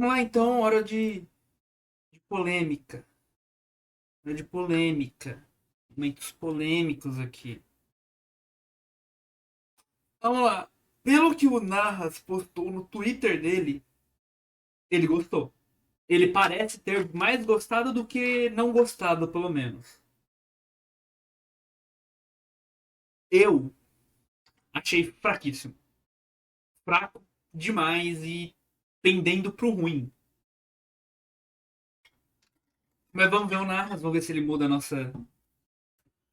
Vamos lá então, hora de polêmica. Hora de polêmica. Momentos polêmicos aqui. Vamos lá. Pelo que o Narras postou no Twitter dele, ele gostou. Ele parece ter mais gostado do que não gostado, pelo menos. Eu achei fraquíssimo. Fraco demais e pendendo pro ruim. Mas vamos ver o Narras, vamos ver se ele muda a nossa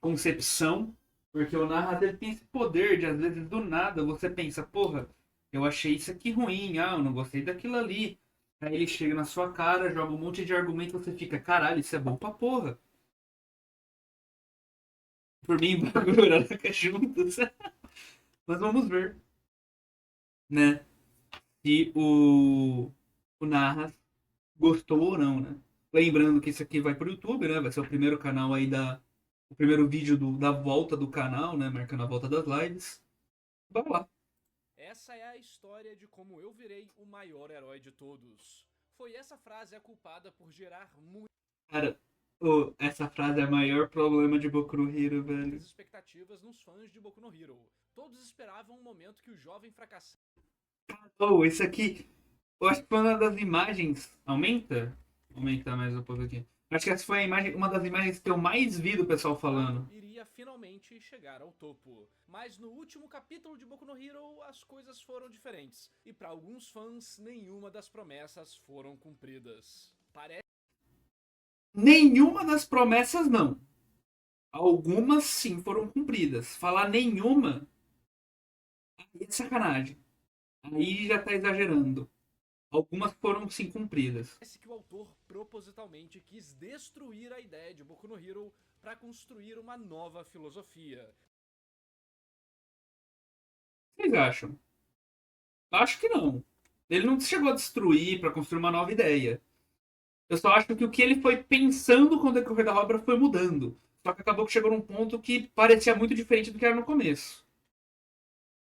concepção. Porque o Narras ele tem esse poder de, às vezes, do nada, você pensa, porra, eu achei isso aqui ruim, eu não gostei daquilo ali. Aí ele chega na sua cara, joga um monte de argumento e você fica, caralho, isso é bom pra porra. Por mim, bagulho, juntos. Mas vamos ver, né? Se o Narras gostou ou não, né? Lembrando que isso aqui vai pro YouTube, né? Vai ser o primeiro canal aí o primeiro vídeo da volta do canal, né? Marcando a volta das lives. Vamos lá. Essa é a história de como eu virei o maior herói de todos. Foi essa frase a culpada por gerar Cara, essa frase é o maior problema de Boku no Hero, velho. muitas expectativas nos fãs de Boku no Hero. Todos esperavam um momento que o jovem fracassasse Isso aqui, eu acho que foi uma das imagens. Aumenta? Aumenta mais um pouco aqui. Acho que essa foi a imagem, uma das imagens que eu mais vi do pessoal falando. iria finalmente chegar ao topo. Mas no último capítulo de Boku no Hero, as coisas foram diferentes. E para alguns fãs, nenhuma das promessas foram cumpridas. Parece Nenhuma das promessas, não. Algumas sim foram cumpridas. Falar nenhuma aí é sacanagem. Aí já tá exagerando. Algumas foram sim cumpridas. que o autor propositalmente quis destruir a ideia de Boku no Hero para construir uma nova filosofia. Vocês acham? Acho que não. Ele não chegou a destruir para construir uma nova ideia. Eu só acho que o que ele foi pensando com o decorrer da obra foi mudando. Só que acabou que chegou num ponto que parecia muito diferente do que era no começo.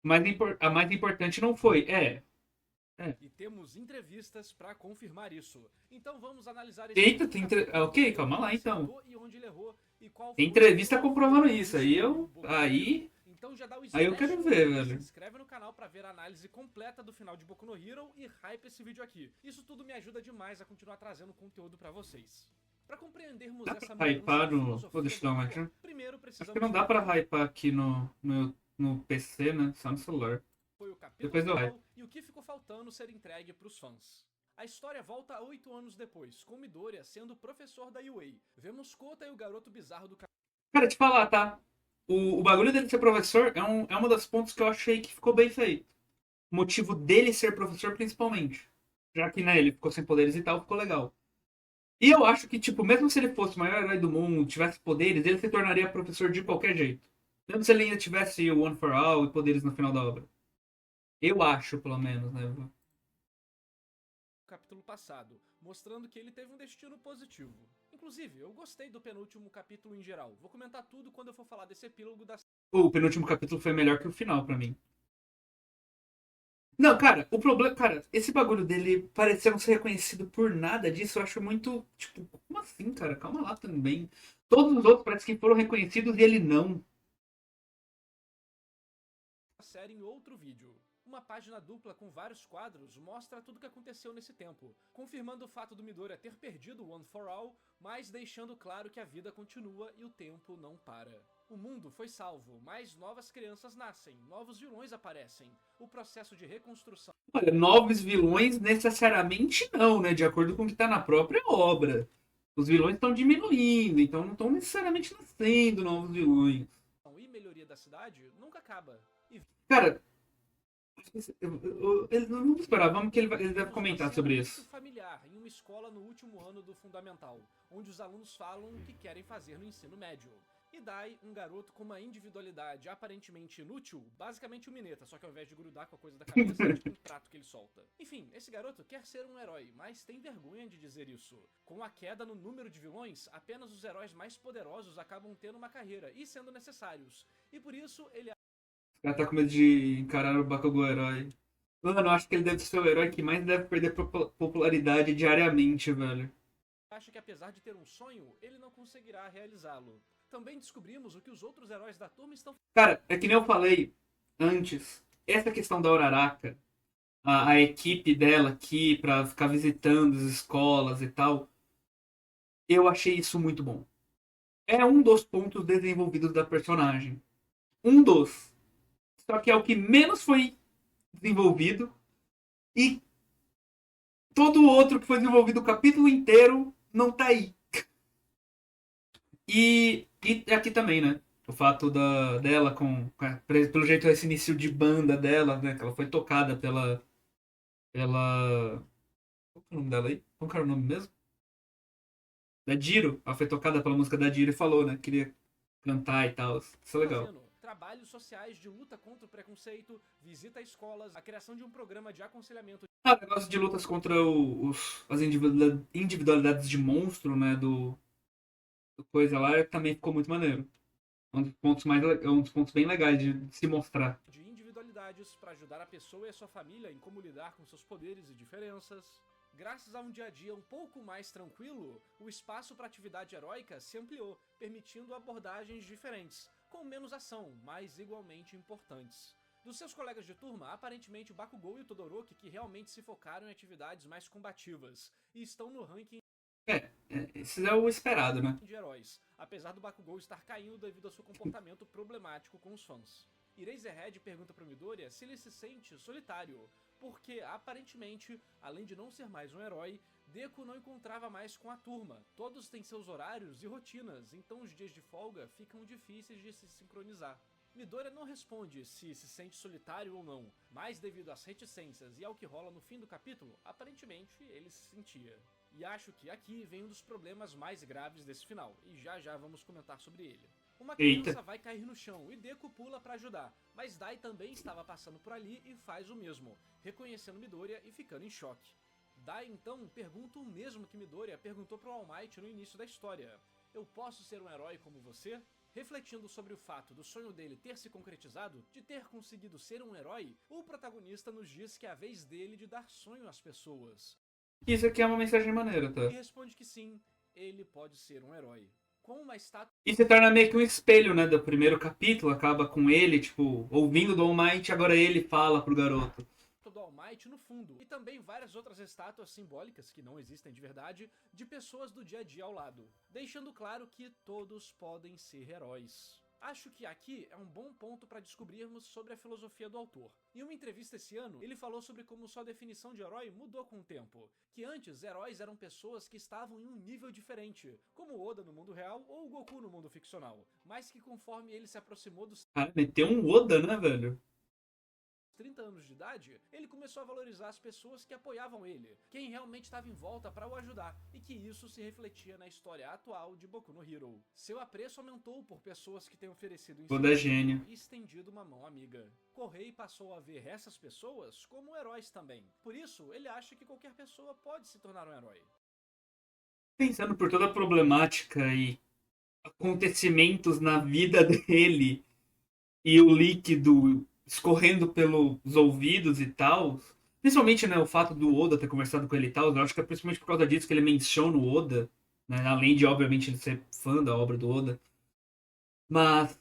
Mas a mais importante não foi. É. E temos entrevistas para confirmar isso. Então vamos analisar esse Eita, último capítulo de Boku Ok, no Hero calma que lá ele então. acertou e onde ele errou e qual Tem foi o entrevista comprovando objetivo isso. inicial do Boku no Hero. Então já dá o Aí eu smash quero no ver, like, se velho. inscreve no canal para ver a análise completa do final de Boku no Hero e hype esse vídeo aqui. Isso tudo me ajuda demais a continuar trazendo conteúdo para vocês. Para compreendermos Dá essa pra mudança hypar de no. Vou filosofia deixar eu dar do uma autor, aqui. primeiro Acho que precisamos não dá pra entender hypar aqui no PC, né? Só no celular. foi o capítulo Depois eu hype. final e o que ficou faltando ser entregue para os fãs. A história volta 8 anos depois, com Midoriya sendo professor da UA. Vemos Kota e o garoto bizarro do Cara, te falar, tá? O bagulho dele ser professor é uma das pontos que eu achei que ficou bem feito. O motivo dele ser professor, principalmente. Já que, né, ele ficou sem poderes e tal, ficou legal. E eu acho que, tipo, mesmo se ele fosse o maior herói do mundo, tivesse poderes, ele se tornaria professor de qualquer jeito. Mesmo se ele ainda tivesse o One for All e poderes no final da obra. Eu acho, pelo menos, né? capítulo passado, mostrando que ele teve um destino positivo. Inclusive, eu gostei do penúltimo capítulo em geral. Vou comentar tudo quando eu for falar desse epílogo da O penúltimo capítulo foi melhor que o final pra mim. Não, cara, o problema. Cara, esse bagulho dele parecer não ser reconhecido por nada disso, eu acho muito. Tipo, como assim, cara? Calma lá também. Todos os outros parece que foram reconhecidos e ele não. série em outro vídeo. Uma página dupla com vários quadros mostra tudo o que aconteceu nesse tempo, confirmando o fato do Midoriya ter perdido o One for All, mas deixando claro que a vida continua e o tempo não para. O mundo foi salvo, mas novas crianças nascem, novos vilões aparecem. O processo de reconstrução Olha, novos vilões necessariamente não, né? De acordo com o que tá na própria obra. Os vilões estão diminuindo, então não estão necessariamente nascendo novos vilões. e melhoria da cidade nunca acaba. E Cara, vamos esperar, vamos que ele deve vemos uma comentar cena sobre muito isso. familiar em uma escola no último ano do fundamental, onde os alunos falam o que querem fazer no ensino médio. E Dai, um garoto com uma individualidade aparentemente inútil, basicamente um Mineta, só que ao invés de grudar com a coisa da cabeça, é tipo um prato que ele solta. Enfim, esse garoto quer ser um herói, mas tem vergonha de dizer isso. Com a queda no número de vilões, apenas os heróis mais poderosos acabam tendo uma carreira e sendo necessários. E por isso ele O cara tá com medo de encarar o Bakugo herói. Mano, eu acho que ele deve ser o herói que mais deve perder popularidade diariamente, velho. Acha que apesar de ter um sonho, ele não conseguirá realizá-lo. Também descobrimos o que os outros heróis da turma estão. Cara, é que nem eu falei antes. Essa questão da Uraraka, a equipe dela aqui pra ficar visitando as escolas e tal, eu achei isso muito bom. É um dos pontos desenvolvidos da personagem. Um dos. Só que é o que menos foi desenvolvido. E todo o outro que foi desenvolvido o capítulo inteiro não tá aí. E aqui também, né? O fato dela pelo jeito, esse início de banda dela, né? Que ela foi tocada pela. Qual que é o nome dela aí? Qual que era o nome mesmo? Da Jiro. Ela foi tocada pela música da Jiro e falou, né? Queria cantar e tal. Isso é legal. Fazendo trabalhos sociais de luta contra o preconceito, visita a escolas, a criação de um programa de aconselhamento. Ah, o negócio de lutas contra as individualidades de monstro, né? Do coisa lá também ficou muito maneiro. Um dos pontos bem legais de se mostrar. De individualidades para ajudar a pessoa e a sua família em como lidar com seus poderes e diferenças. Graças a um dia a dia um pouco mais tranquilo, o espaço para atividade heróica se ampliou, permitindo abordagens diferentes, com menos ação, mas igualmente importantes. Dos seus colegas de turma, aparentemente o Bakugou e o Todoroki que realmente se focaram em atividades mais combativas, e estão no ranking Esse é o esperado, né? de heróis, apesar do Bakugou estar caindo devido ao seu comportamento problemático com os fãs. Eraserhead pergunta para Midoriya se ele se sente solitário, porque aparentemente, além de não ser mais um herói, Deku não encontrava mais com a turma. Todos têm seus horários e rotinas, então os dias de folga ficam difíceis de se sincronizar. Midoriya não responde se sente solitário ou não, mas devido às reticências e ao que rola no fim do capítulo, aparentemente ele se sentia. E acho que aqui vem um dos problemas mais graves desse final, e já vamos comentar sobre ele. Uma criança Eita. vai cair no chão e Deku pula para ajudar, mas Dai também estava passando por ali e faz o mesmo, reconhecendo Midoriya e ficando em choque. Dai então pergunta o mesmo que Midoriya perguntou para o All Might no início da história: eu posso ser um herói como você? Refletindo sobre o fato do sonho dele ter se concretizado, de ter conseguido ser um herói, o protagonista nos diz que é a vez dele de dar sonho às pessoas. Isso aqui é uma mensagem maneira, E tá? responde que sim, ele pode ser um herói. Com uma estátua E se torna meio que um espelho, né? Do primeiro capítulo, acaba com ele, tipo, ouvindo do All Might, agora ele fala pro garoto. do All Might no fundo, e também várias outras estátuas simbólicas, que não existem de verdade, de pessoas do dia a dia ao lado, deixando claro que todos podem ser heróis. Acho que aqui é um bom ponto para descobrirmos sobre a filosofia do autor. Em uma entrevista esse ano, ele falou sobre como sua definição de herói mudou com o tempo. Que antes, heróis eram pessoas que estavam em um nível diferente, como o Oda no mundo real ou o Goku no mundo ficcional, mas que conforme ele se aproximou dos Cara, meteu um Oda, né, velho? 30 anos de idade, ele começou a valorizar as pessoas que apoiavam ele, quem realmente estava em volta para o ajudar, e que isso se refletia na história atual de Boku no Hero. Seu apreço aumentou por pessoas que têm oferecido Oda é gênio. e estendido uma mão amiga. Correi passou a ver essas pessoas como heróis também. Por isso, ele acha que qualquer pessoa pode se tornar um herói. Pensando por toda a problemática e acontecimentos na vida dele e o líquido escorrendo pelos ouvidos e tal. Principalmente, né, o fato do Oda ter conversado com ele e tal. Eu acho que é principalmente por causa disso que ele menciona o Oda, né, além de, obviamente, ele ser fã da obra do Oda. Mas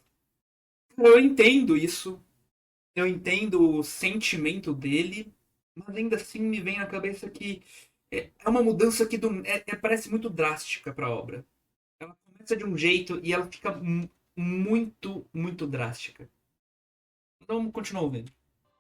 eu entendo isso. Eu entendo o sentimento dele. Mas ainda assim me vem na cabeça que é uma mudança que parece muito drástica para a obra. Ela começa de um jeito e ela fica muito, muito drástica. Então vamos continuar ouvindo.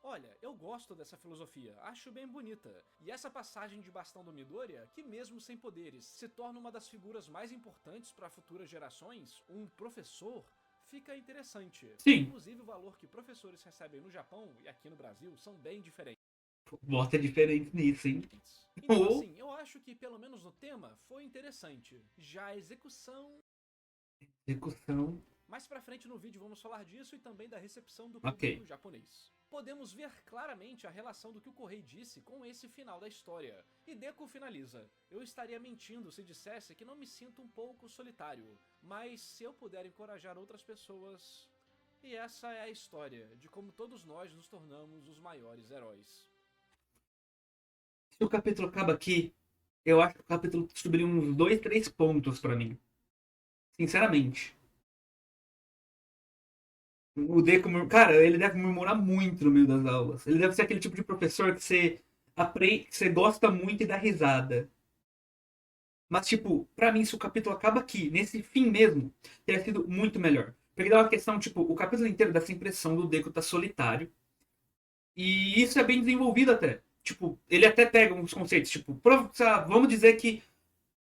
Olha, eu gosto dessa filosofia, acho bem bonita. E essa passagem de bastão do Midoriya, que mesmo sem poderes, se torna uma das figuras mais importantes para futuras gerações, um professor, fica interessante. Sim, Inclusive o valor que professores recebem no Japão e aqui no Brasil são bem diferentes. bota diferente nisso, hein? Então Ou assim, eu acho que pelo menos no tema foi interessante. Já a execução. execução. Mais pra frente no vídeo vamos falar disso e também da recepção do Ok. público japonês. Podemos ver claramente a relação do que o Correi disse com esse final da história. E Deku finaliza: eu estaria mentindo se dissesse que não me sinto um pouco solitário, mas se eu puder encorajar outras pessoas... E essa é a história de como todos nós nos tornamos os maiores heróis. Se o capítulo acaba aqui, eu acho que o capítulo subiria uns 2, 3 pontos pra mim. Sinceramente. O Deco, cara, ele deve murmurar muito no meio das aulas. Ele deve ser aquele tipo de professor que você aprende, que você gosta muito e dá risada. Mas, tipo, pra mim, se o capítulo acaba aqui, nesse fim mesmo, teria sido muito melhor. Porque dá uma questão, tipo, o capítulo inteiro dá essa impressão do Deco tá solitário. E isso é bem desenvolvido até. Tipo, ele até pega uns conceitos, tipo, vamos dizer que,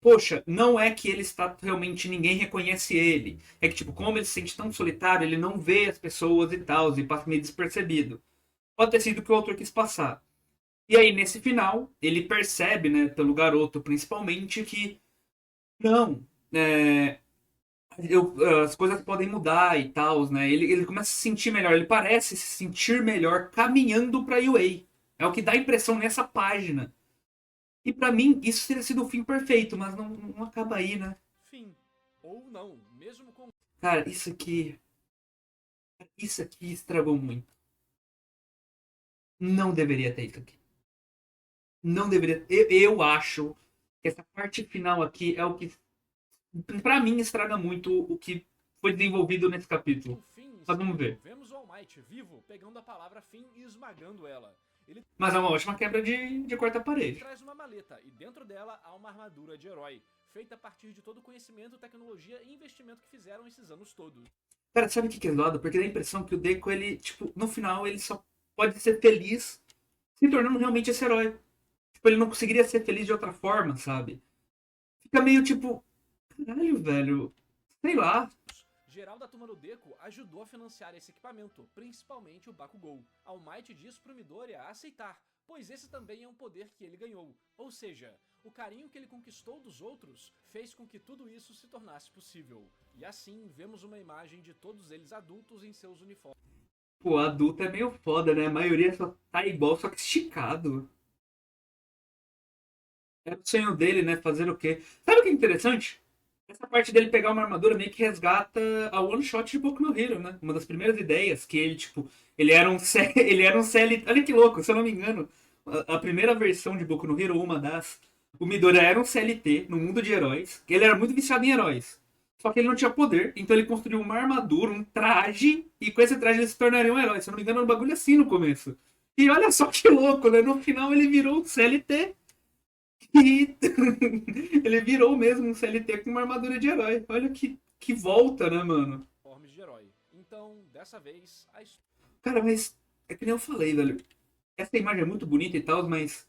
poxa, não é que ele está realmente, ninguém reconhece ele. É que, tipo, como ele se sente tão solitário, ele não vê as pessoas e tal, e passa meio despercebido. Pode ter sido o que o autor quis passar. E aí, nesse final, ele percebe, né, pelo garoto principalmente, que não, é, as coisas podem mudar e tal, né? Ele começa a se sentir melhor, ele parece se sentir melhor caminhando pra UA. É o que dá a impressão nessa página. E pra mim, isso teria sido o fim perfeito, mas não acaba aí, né? Fim. Ou não, mesmo com Cara, isso aqui estragou muito. Não deveria ter isso aqui. Não deveria. Eu acho que essa parte final aqui é o que, pra mim, estraga muito o que foi desenvolvido nesse capítulo. fim em Mas vamos seguida, ver. vemos o All Might vivo pegando a palavra fim e esmagando ela. Ele Mas é uma ótima quebra de quarta parede. traz uma maleta e dentro dela há uma armadura de herói, feita a partir de todo o conhecimento, tecnologia e investimento que fizeram esses anos todos. Cara, sabe o que é zoado? Porque dá a impressão que o Deco, ele, tipo, no final, ele só pode ser feliz se tornando realmente esse herói. Tipo, ele não conseguiria ser feliz de outra forma, sabe? Fica meio tipo, caralho, velho. Sei lá. Geral da turma do Deco ajudou a financiar esse equipamento, principalmente o Bakugou. All Might diz pro Midoriya aceitar, pois esse também é um poder que ele ganhou. Ou seja, o carinho que ele conquistou dos outros fez com que tudo isso se tornasse possível. E assim vemos uma imagem de todos eles adultos em seus uniformes. Pô, adulto é meio foda, né? A maioria só tá igual, só que esticado. É o sonho dele, né? Fazer o quê? Sabe o que é interessante? Essa parte dele pegar uma armadura meio que resgata a one shot de Boku no Hero, né? Uma das primeiras ideias que ele, tipo, ele era um, ele era um CL. Olha que louco, se eu não me engano. A primeira versão de Boku no Hero, uma das. O Midoriya era um CLT no mundo de heróis. Ele era muito viciado em heróis. Só que ele não tinha poder, então ele construiu uma armadura, um traje, e com esse traje ele se tornaria um herói. Se eu não me engano, era um bagulho assim no começo. E olha só que louco, né? No final ele virou um CLT e ele virou mesmo um CLT com uma armadura de herói. Olha que volta, né, mano? De herói. Então, dessa vez, a Cara, mas é que nem eu falei, velho. Essa imagem é muito bonita e tal, mas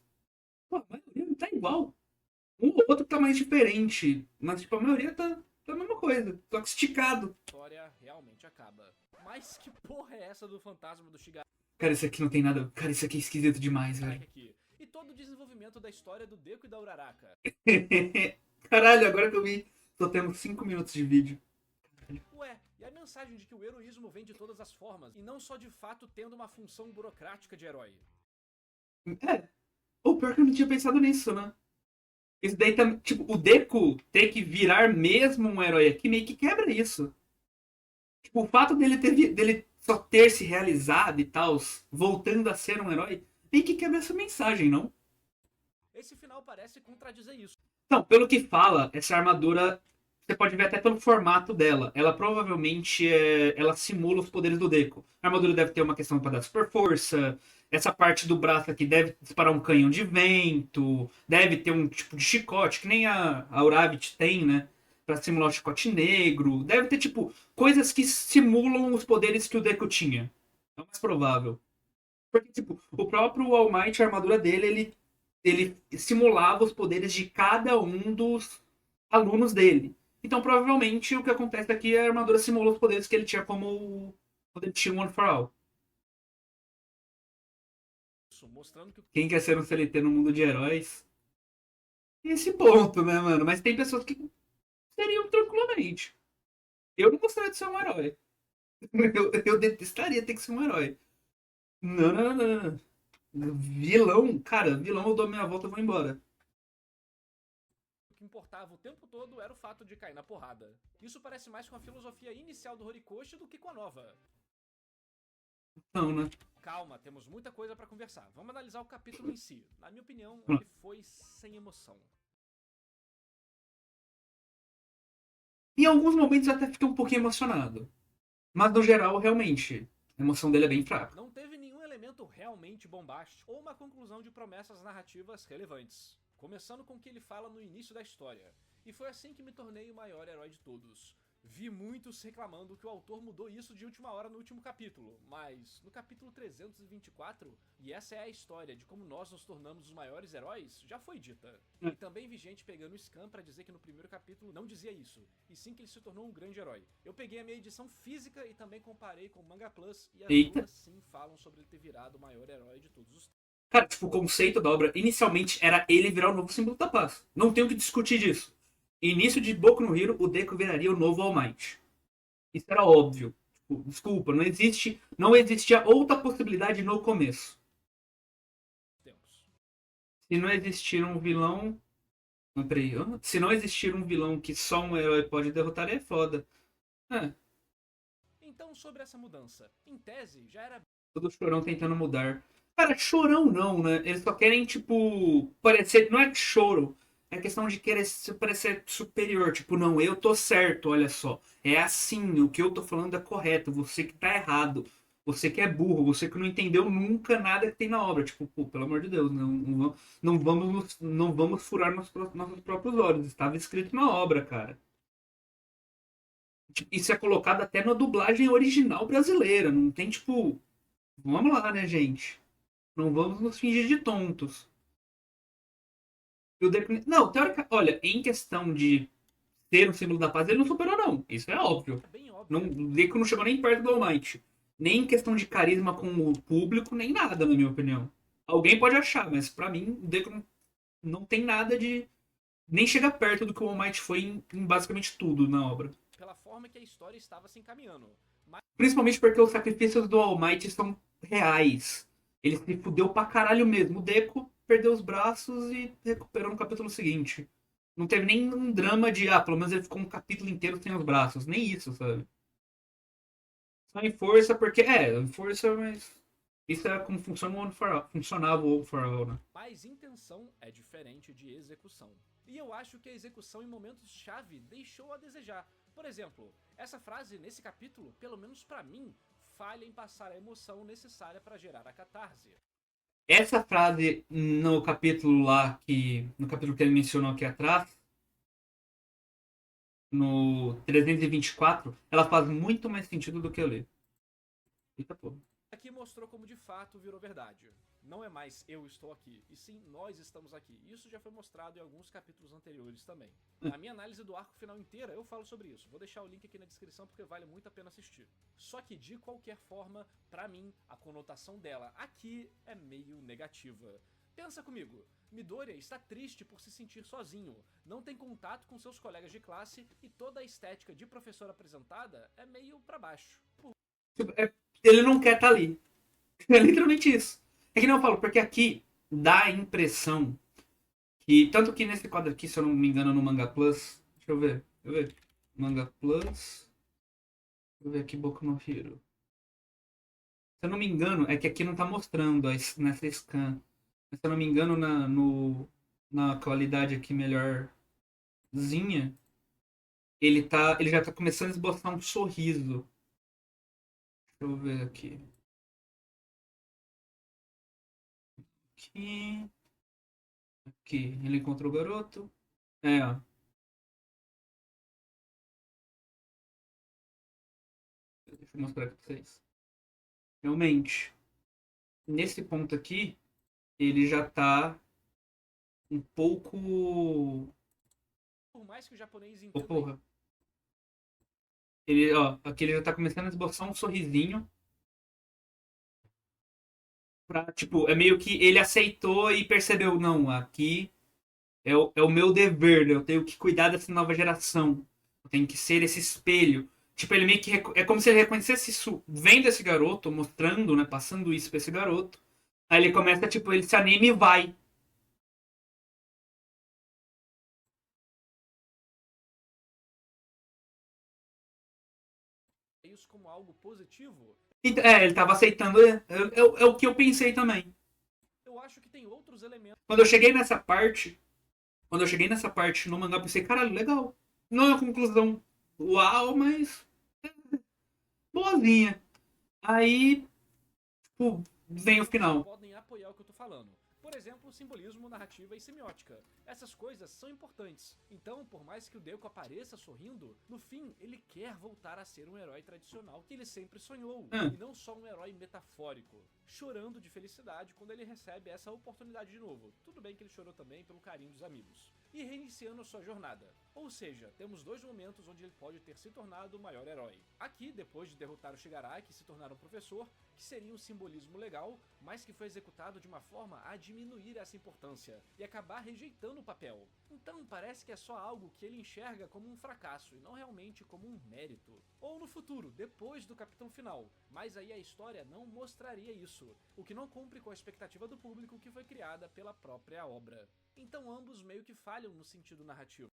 pô, a maioria não tá igual. Um ou outro tá mais diferente. Mas, tipo, a maioria tá a mesma coisa. Só que esticado. história realmente acaba. Mas que porra é essa do fantasma do Shigaraki Cara, isso aqui não tem nada. Cara, isso aqui é esquisito demais, velho. aqui? E todo o desenvolvimento da história do Deco e da Uraraka. Caralho, agora que eu vi. Só temos 5 minutos de vídeo. Ué, e a mensagem de que o heroísmo vem de todas as formas, e não só de fato tendo uma função burocrática de herói. É. O pior que eu não tinha pensado nisso, né? Isso daí também. Tipo, o Deku ter que virar mesmo um herói aqui meio que quebra isso. Tipo, o fato dele só ter se realizado e tal, voltando a ser um herói, meio que quebra essa mensagem, não? Esse final parece contradizer isso. Então, pelo que fala, essa armadura, você pode ver até pelo formato dela. Ela provavelmente ela simula os poderes do Deku. A armadura deve ter uma questão para dar super força. Essa parte do braço aqui deve disparar um canhão de vento. Deve ter um tipo de chicote, que nem a Uravit tem, né? Pra simular o chicote negro. Deve ter, tipo, coisas que simulam os poderes que o Deku tinha. É o mais provável. Porque, tipo, o próprio All Might, a armadura dele, ele simulava os poderes de cada um dos alunos dele. Então, provavelmente, o que acontece aqui é a armadura simula os poderes que ele tinha como quando ele tinha o One for All. Mostrando que Quem quer ser um CLT no mundo de heróis? Tem esse ponto, né, mano? Mas tem pessoas que seriam tranquilamente. Eu não gostaria de ser um herói. Eu detestaria ter que ser um herói. Não, não, não, não. Vilão, cara, vilão eu dou a minha volta e vou embora. o que importava o tempo todo era o fato de cair na porrada. Isso parece mais com a filosofia inicial do Horikoshi do que com a nova. Então, né? Calma, temos muita coisa pra conversar. Vamos analisar o capítulo em si. Na minha opinião, Hum. ele foi sem emoção. Em alguns momentos eu até fiquei um pouquinho emocionado. Mas no geral, realmente, a emoção dele é bem fraca. Não teve nenhum elemento realmente bombástico ou uma conclusão de promessas narrativas relevantes. Começando com o que ele fala no início da história. E foi assim que me tornei o maior herói de todos. Vi muitos reclamando que o autor mudou isso de última hora no último capítulo, mas no capítulo 324, e essa é a história de como nós nos tornamos os maiores heróis, já foi dita. E também vi gente pegando o Scan pra dizer que no primeiro capítulo não dizia isso, e sim que ele se tornou um grande herói. Eu peguei a minha edição física e também comparei com o Manga Plus, e as Eita. duas sim falam sobre ele ter virado o maior herói de todos os tempos. Cara, tipo, o conceito da obra inicialmente era ele virar o novo símbolo da paz. Não tem o que discutir disso. Início de Boku no Hero, o Deku viraria o novo All Might. Isso era óbvio. Tipo, desculpa, não existia outra possibilidade no começo. Se não existir um vilão. Não, peraí, se não existir um vilão que só um herói pode derrotar, é foda. É, Então, sobre essa mudança, em tese, já era todo chorão tentando mudar. Cara, chorão não, né? Eles só querem, tipo, parecer. Não é choro. É questão de querer parecer superior. Tipo, não, eu tô certo, olha só. É assim, o que eu tô falando é correto. Você que tá errado. Você que é burro, você que não entendeu nunca nada que tem na obra. Tipo, pô, pelo amor de Deus, não vamos furar nossos próprios olhos. Estava escrito na obra, cara. Tipo, isso é colocado até na dublagem original brasileira. Não tem, tipo. Vamos lá, né, gente? Não vamos nos fingir de tontos. Não, teórica, olha, em questão de ser um símbolo da paz, ele não superou, não. Isso é óbvio. bem Não, óbvia. o Deku não chegou nem perto do All Might. Nem em questão de carisma com o público, nem nada, na minha opinião. Alguém pode achar, mas pra mim, o Deku não tem nada de. Nem chega perto do que o All Might foi em basicamente tudo na obra. Pela forma que a história estava se encaminhando. Mas Principalmente porque os sacrifícios do All Might são reais. Ele se fudeu pra caralho mesmo. O Deku perdeu os braços e recuperou no capítulo seguinte. Não teve nem um drama de, pelo menos ele ficou um capítulo inteiro sem os braços. Nem isso, sabe? Só em força, porque, em força, mas. Isso é como funciona o One for All, funcionava o One for All, né? Mas intenção é diferente de execução. E eu acho que a execução em momentos-chave deixou a desejar. Por exemplo, essa frase nesse capítulo, pelo menos pra mim, falha em passar a emoção necessária para gerar a catarse. Essa frase no capítulo lá, no capítulo que ele mencionou aqui atrás, no 324, ela faz muito mais sentido do que eu li. Eita porra. Aqui mostrou como de fato virou verdade. Não é mais eu estou aqui, e sim nós estamos aqui. Isso já foi mostrado em alguns capítulos anteriores também. Na minha análise do arco final inteira, eu falo sobre isso. Vou deixar o link aqui na descrição porque vale muito a pena assistir. Só que de qualquer forma, pra mim, a conotação dela aqui é meio negativa. Pensa comigo, Midoriya está triste por se sentir sozinho, não tem contato com seus colegas de classe e toda a estética de professor apresentada é meio pra baixo. Ele não quer estar ali. É literalmente isso. É que não eu falo, porque aqui dá a impressão que. Tanto que nesse quadro aqui, se eu não me engano, no Manga Plus. Deixa eu ver. Deixa eu ver. Manga Plus. Deixa eu ver aqui Boku no Hero. Se eu não me engano, é que aqui não tá mostrando nessa scan. Mas se eu não me engano, na qualidade aqui melhorzinha, ele já tá começando a esboçar um sorriso. Deixa eu ver aqui. Aqui. Aqui. Ele encontrou o garoto. Ó. Deixa eu mostrar aqui pra vocês. Realmente, nesse ponto aqui, ele já tá um pouco. Por mais que o japonês Ô, entenda porra. Ele, ó, aqui ele já tá começando a esboçar um sorrisinho. Tipo, é meio que ele aceitou e percebeu, não, aqui é o meu dever, né? Eu tenho que cuidar dessa nova geração. Eu tenho que ser esse espelho. Tipo, ele meio que. É como se ele reconhecesse isso, vendo esse garoto, mostrando, né? Passando isso pra esse garoto. Aí ele começa, tipo, ele se anima e vai. isso como algo positivo, Ele tava aceitando. É o que eu pensei também. eu acho que tem outros elementos Quando eu cheguei nessa parte. Quando eu cheguei nessa parte no mangá, eu pensei, caralho, legal. Não é uma conclusão uau, mas boazinha. Aí, tipo, vem o que final. podem apoiar o que eu tô falando. Por exemplo, simbolismo, narrativa e semiótica. Essas coisas são importantes. Então, por mais que o Deku apareça sorrindo, no fim ele quer voltar a ser um herói tradicional que ele sempre sonhou, Ah, e não só um herói metafórico, chorando de felicidade quando ele recebe essa oportunidade de novo. Tudo bem que ele chorou também pelo carinho dos amigos. E reiniciando sua jornada. Ou seja, temos dois momentos onde ele pode ter se tornado o maior herói. Aqui, depois de derrotar o Shigaraki e se tornar um professor, que seria um simbolismo legal, mas que foi executado de uma forma a diminuir essa importância e acabar rejeitando o papel. Então parece que é só algo que ele enxerga como um fracasso e não realmente como um mérito. Ou no futuro, depois do capítulo final, mas aí a história não mostraria isso, o que não cumpre com a expectativa do público que foi criada pela própria obra. Então ambos meio que falham no sentido narrativo.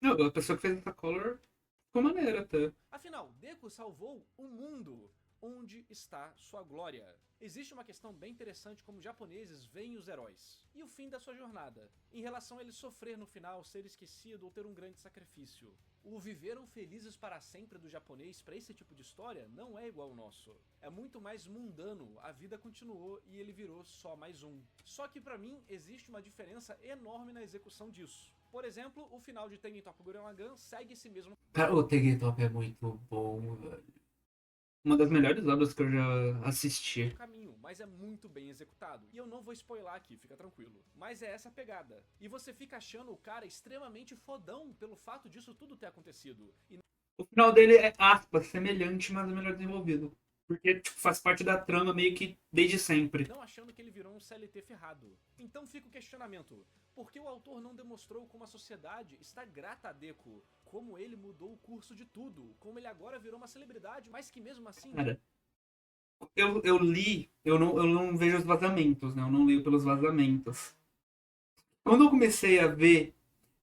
não, a pessoa que fez essa color ficou maneira até. Afinal, Deku salvou o mundo. Onde está sua glória? Existe uma questão bem interessante como os japoneses veem os heróis. E o fim da sua jornada, em relação a ele sofrer no final, ser esquecido ou ter um grande sacrifício. O viveram felizes para sempre do japonês para esse tipo de história não é igual ao nosso. É muito mais mundano, a vida continuou e ele virou só mais um. Só que pra mim existe uma diferença enorme na execução disso. Por exemplo, o final de Tengen Toppa Gurren Lagann segue esse mesmo Cara, o Tengen Top é muito bom, velho. Uma das melhores obras que eu já assisti. caminho, mas é muito bem executado. E eu não vou spoiler aqui, fica tranquilo. Mas é essa a pegada. E você fica achando o cara extremamente fodão pelo fato disso tudo ter acontecido. E O final dele é, aspas, semelhante, mas é melhor desenvolvido. Porque, tipo, faz parte da trama meio que desde sempre. não achando que ele virou um CLT ferrado. Então fica o questionamento. Por que o autor não demonstrou como a sociedade está grata a Deku? Como ele mudou o curso de tudo? Como ele agora virou uma celebridade, mas que mesmo assim... Cara, eu li, eu não vejo os vazamentos, né? Eu não leio pelos vazamentos. Quando eu comecei a ver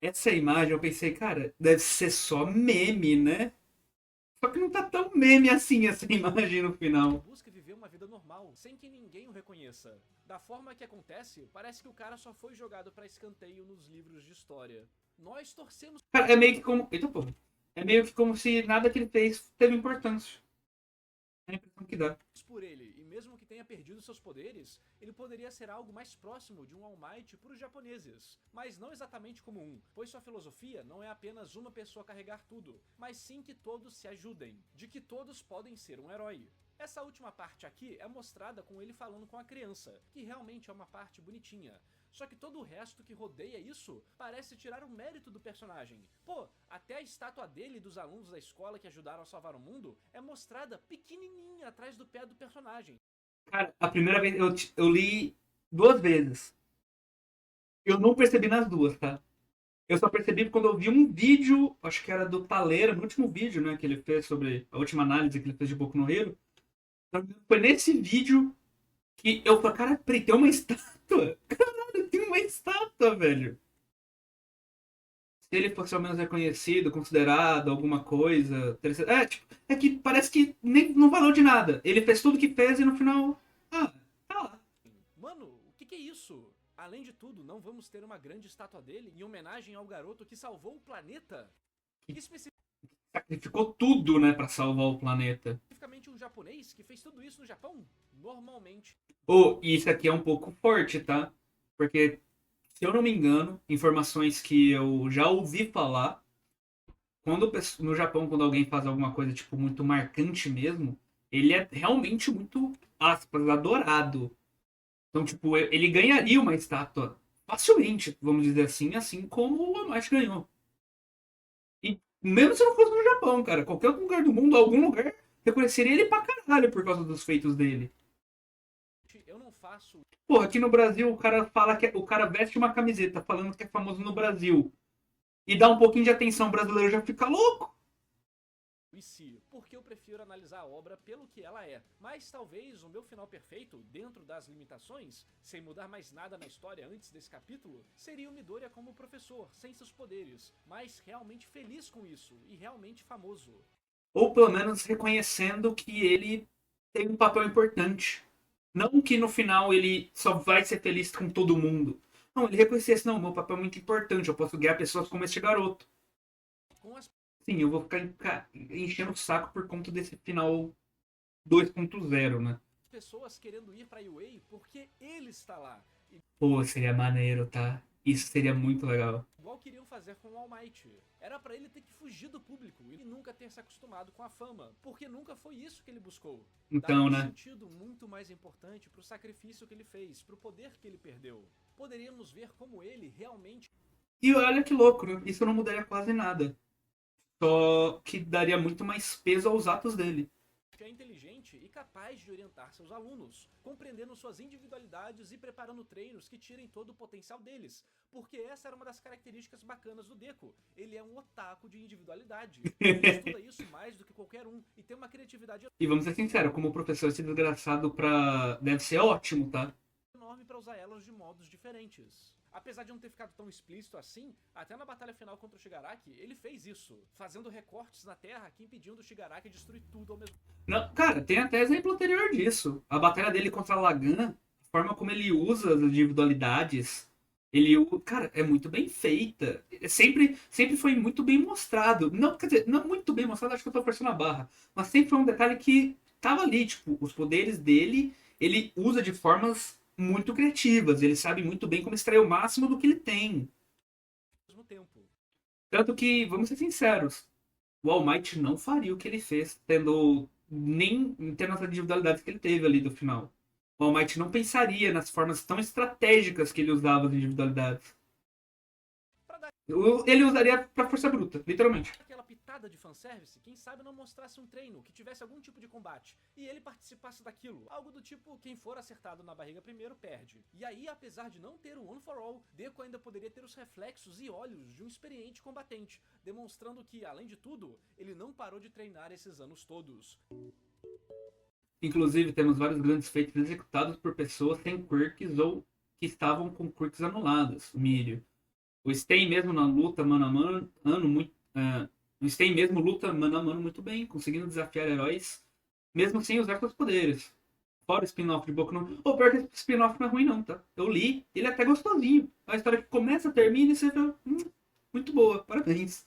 essa imagem, eu pensei, cara, deve ser só meme, né? Só que não tá tão meme assim essa imagem no final. busca viver uma vida normal, sem que ninguém o reconheça. Da forma que acontece, parece que o cara só foi jogado pra escanteio nos livros de história. Nós torcemos Cara, é meio que como. Eita porra. É meio que como se nada que ele fez teve importância. É a impressão que dá. por ele, e mesmo que tenha perdido seus poderes, ele poderia ser algo mais próximo de um All Might para os japoneses, mas não exatamente como um, pois sua filosofia não é apenas uma pessoa carregar tudo, mas sim que todos se ajudem, de que todos podem ser um herói. Essa última parte aqui é mostrada com ele falando com a criança, que realmente é uma parte bonitinha. Só que todo o resto que rodeia isso parece tirar o mérito do personagem. Pô, até a estátua dele e dos alunos da escola que ajudaram a salvar o mundo é mostrada pequenininha atrás do pé do personagem. Cara, a primeira vez eu li duas vezes. Eu não percebi nas duas, tá? Eu só percebi quando eu vi um vídeo, acho que era do Taleira, no último vídeo, né, que ele fez sobre a última análise que ele fez de Boku no Hero. Foi nesse vídeo que eu falei, cara, peraí, tem uma estátua? Caralho, tem uma estátua, velho. Se ele fosse ao menos reconhecido, considerado, alguma coisa. É, tipo, é que parece que nem, não valeu de nada. Ele fez tudo que fez e no final. Ah, tá lá. Mano, o que é isso? Além de tudo, não vamos ter uma grande estátua dele em homenagem ao garoto que salvou o planeta? Sacrificou tudo, né, pra salvar o planeta. Especificamente um japonês que fez tudo isso no Japão? Normalmente. Oh, e isso aqui é um pouco forte, tá? Porque, se eu não me engano, informações que eu já ouvi falar, quando no Japão, quando alguém faz alguma coisa, tipo, muito marcante mesmo, ele é realmente muito, aspas, adorado. Então, tipo, ele ganharia uma estátua facilmente, vamos dizer assim, assim como o Amash ganhou. E mesmo se não fosse no Japão, cara, qualquer outro lugar do mundo, algum lugar, reconheceria ele pra caralho por causa dos feitos dele. Eu não faço Porra, aqui no Brasil o cara fala que o cara veste uma camiseta falando que é famoso no Brasil e dá um pouquinho de atenção, o brasileiro já fica louco. e se, porque eu prefiro analisar a obra pelo que ela é. Mas talvez o meu final perfeito, dentro das limitações, sem mudar mais nada na história antes desse capítulo, seria o Midoriya como professor, sem seus poderes, mas realmente feliz com isso e realmente famoso. ou pelo menos reconhecendo que ele tem um papel importante. Não que no final ele só vai ser feliz com todo mundo. Não, ele reconhecesse, não, meu papel é muito importante, eu posso guiar pessoas como esse garoto. Com as Sim, eu vou ficar enchendo o saco por conta desse final 2.0, né? pessoas querendo ir pra UA porque ele está lá. Pô, seria maneiro, tá? Isso seria muito legal. Igual queriam fazer com o All Might. Era pra ele ter que fugir do público e nunca ter se acostumado com a fama, porque nunca foi isso que ele buscou. Daria Então, um né? sentido muito mais importante pro sacrifício que ele fez, pro poder que ele perdeu. Poderíamos ver como ele realmente E olha que louco, né? Isso não mudaria quase nada. Só que daria muito mais peso aos atos dele. é inteligente e capaz de orientar seus alunos, compreendendo suas individualidades e preparando treinos que tirem todo o potencial deles, porque essa era uma das características bacanas do Deku. Ele é um otaku de individualidade. Ele estuda isso mais do que qualquer um e tem uma criatividade E vamos ser sinceros, como professor, esse desgraçado deve ser ótimo, tá? enorme para usar elas de modos diferentes. Apesar de não ter ficado tão explícito assim, até na batalha final contra o Shigaraki, ele fez isso, fazendo recortes na terra que impediam do Shigaraki destruir tudo ao mesmo tempo. Não, cara, tem até exemplo anterior disso. A batalha dele contra a Lagan, a forma como ele usa as individualidades, cara, é muito bem feita. Sempre foi muito bem mostrado. Não, quer dizer, não muito bem mostrado, acho que eu tô forçando a barra. Mas sempre foi um detalhe que tava ali, tipo, os poderes dele, ele usa de formas muito criativas. Ele sabe muito bem como extrair o máximo do que ele tem. Tanto que, vamos ser sinceros, o All Might não faria o que ele fez, tendo as individualidades que ele teve ali do final. O All Might não pensaria nas formas tão estratégicas que ele usava as individualidades. Ele usaria pra força bruta, literalmente. Aquela pitada de fanservice, quem sabe não mostrasse um treino que tivesse algum tipo de combate e ele participasse daquilo. Algo do tipo, quem for acertado na barriga primeiro perde. E aí, apesar de não ter o One for All, Deku ainda poderia ter os reflexos e olhos de um experiente combatente, demonstrando que, além de tudo, ele não parou de treinar esses anos todos. Inclusive, temos vários grandes feitos executados por pessoas sem quirks ou que estavam com quirks anulados. O Mirio. O Stain mesmo na luta mano a mano, o Stain mesmo luta mano a mano muito bem, conseguindo desafiar heróis, mesmo sem usar seus poderes. Fora o spin-off de Boku no... Ou pior que esse spin-off não é ruim não, tá? Eu li, ele é até gostosinho. É uma história que começa, termina e você vê... muito boa, parabéns.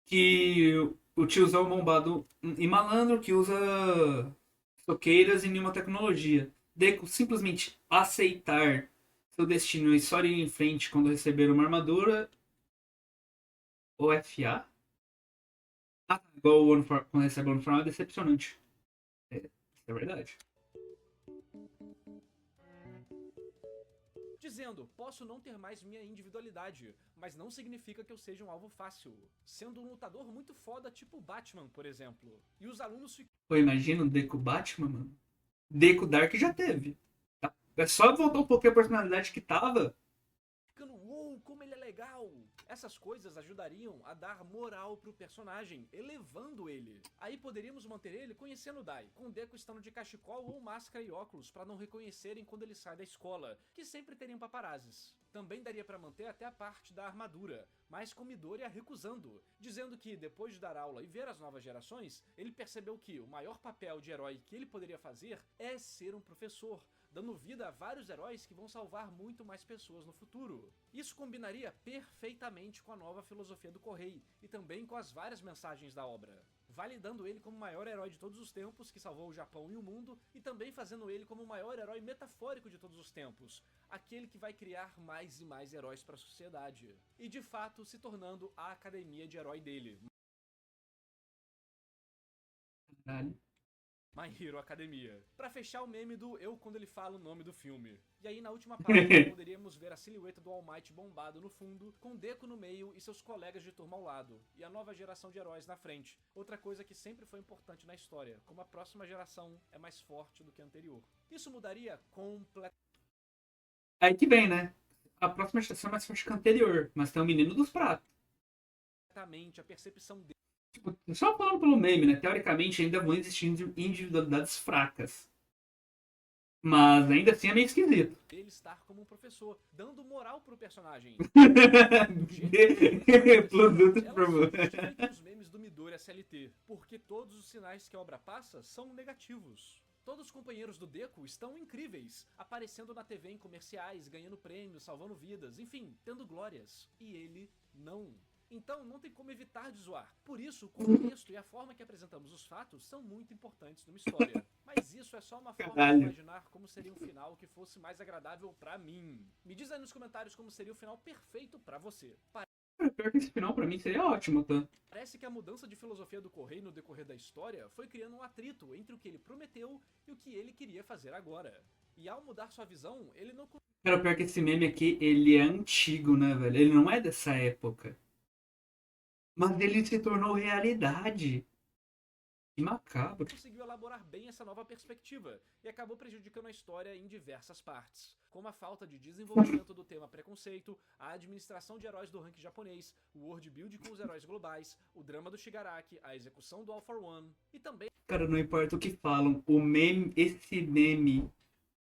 Que o tiozão bombado e malandro que usa soqueiras e nenhuma tecnologia. Deku simplesmente aceitar seu destino e só ir em frente quando receber uma armadura. Ou FA? Ah, igual quando recebe o One for All é decepcionante. Isso é verdade. Dizendo, posso não ter mais minha individualidade, mas não significa que eu seja um alvo fácil. Sendo um lutador muito foda tipo Batman, por exemplo. E os alunos Pô, imagina o Deku Batman, mano. Deku Dark já teve. Tá? É só voltar um pouquinho a personalidade que tava. ficando, uou, como ele é legal! Essas coisas ajudariam a dar moral pro personagem, elevando ele. Aí poderíamos manter ele conhecendo o Dai, com o Deku estando de cachecol ou máscara e óculos para não reconhecerem quando ele sai da escola, que sempre teriam paparazzis. Também daria para manter até a parte da armadura, mas com Midoriya recusando, dizendo que depois de dar aula e ver as novas gerações, ele percebeu que o maior papel de herói que ele poderia fazer é ser um professor, dando vida a vários heróis que vão salvar muito mais pessoas no futuro. Isso combinaria perfeitamente com a nova filosofia do Correi e também com as várias mensagens da obra, validando ele como o maior herói de todos os tempos que salvou o Japão e o mundo e também fazendo ele como o maior herói metafórico de todos os tempos, aquele que vai criar mais e mais heróis para a sociedade e de fato se tornando a academia de herói dele. Caralho. My Hero Academia. Pra fechar o meme do eu quando ele fala o nome do filme. E aí na última parte poderíamos ver a silhueta do All Might bombado no fundo, com Deku no meio e seus colegas de turma ao lado, e a nova geração de heróis na frente. Outra coisa que sempre foi importante na história, como a próxima geração é mais forte do que a anterior. Isso mudaria completamente. Aí que vem, né? A próxima estação é mais forte que a anterior, mas tem o Menino dos Pratos. A percepção dele. Tipo, só falando pelo meme, né? Teoricamente ainda vão existir individualidades fracas. Mas ainda assim é meio esquisito. Ele estar como um professor, dando moral pro personagem. Produto por favor. Os memes do Midori SLT, porque todos os sinais que a obra passa são negativos. Todos os companheiros do Deku estão incríveis, aparecendo na TV em comerciais, ganhando prêmios, salvando vidas, enfim, tendo glórias. E ele não. Então não tem como evitar de zoar. Por isso, o contexto e a forma que apresentamos os fatos são muito importantes numa história. Mas isso é só uma forma de imaginar como seria um final que fosse mais agradável pra mim. Me diz aí nos comentários como seria o final perfeito pra você. Pior que esse final pra mim seria ótimo, tá? Parece que a mudança de filosofia do Correio no decorrer da história foi criando um atrito entre o que ele prometeu e o que ele queria fazer agora. E ao mudar sua visão, ele não Cara, pior que esse meme aqui, ele é antigo, né, velho? Ele não é dessa época. Mas ele se tornou realidade. Que macabro. conseguiu elaborar bem essa nova perspectiva e acabou prejudicando a história em diversas partes, como a falta de desenvolvimento do tema preconceito, a administração de heróis do ranking japonês, o world build com os heróis globais, o drama do Shigaraki, a execução do All for One e também Cara, não importa o que falam, esse meme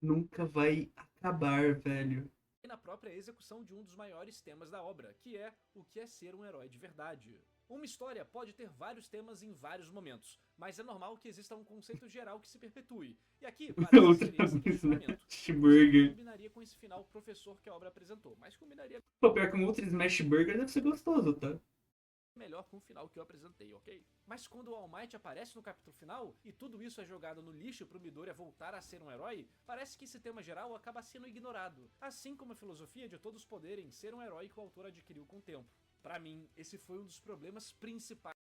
nunca vai acabar, velho. na própria execução de um dos maiores temas da obra, que é o que é ser um herói de verdade. Uma história pode ter vários temas em vários momentos, mas é normal que exista um conceito geral que se perpetue. E aqui parece ser esse questionamento. Burger. Combinaria com esse final professor que a obra apresentou, mas combinaria Pô, pior que um Ultra Smash Burger deve ser gostoso, tá? melhor com o final que eu apresentei, ok? Mas quando o All Might aparece no capítulo final e tudo isso é jogado no lixo pro Midoriya voltar a ser um herói, parece que esse tema geral acaba sendo ignorado, assim como a filosofia de todos poderem ser um herói que o autor adquiriu com o tempo. Pra mim, esse foi um dos problemas principais.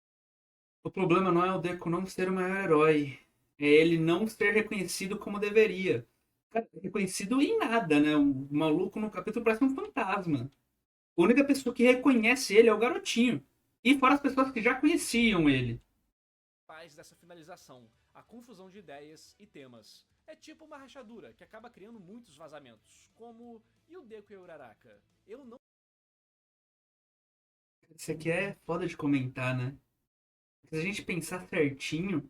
O problema não é o Deku não ser o maior herói. É ele não ser reconhecido como deveria. Cara, reconhecido em nada, né? O maluco no capítulo parece um fantasma. A única pessoa que reconhece ele é o garotinho. E fora as pessoas que já conheciam ele. Dessa finalização, a confusão de ideias e temas. É tipo uma rachadura que acaba criando muitos vazamentos, como e o Deku e a Uraraka? Eu não Isso aqui é foda de comentar, né? Se a gente pensar certinho,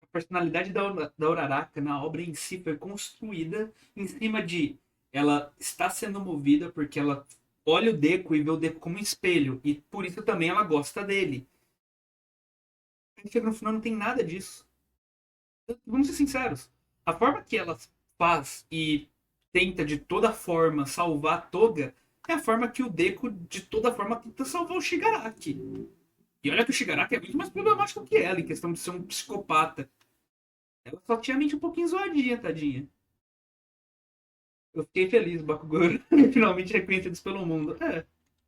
a personalidade da Uraraka na obra em si foi construída em cima de ela está sendo movida porque ela olha o Deku e vê o Deku como um espelho. E por isso também ela gosta dele. A chega no final não tem nada disso. Vamos ser sinceros. A forma que ela faz e tenta de toda forma salvar a Toga é a forma que o Deku de toda forma tenta salvar o Shigaraki. E olha que o Shigaraki é muito mais problemático que ela em questão de ser um psicopata. Ela só tinha a mente um pouquinho zoadinha, tadinha. Eu fiquei feliz, Bakugou finalmente reconhecidos pelo mundo.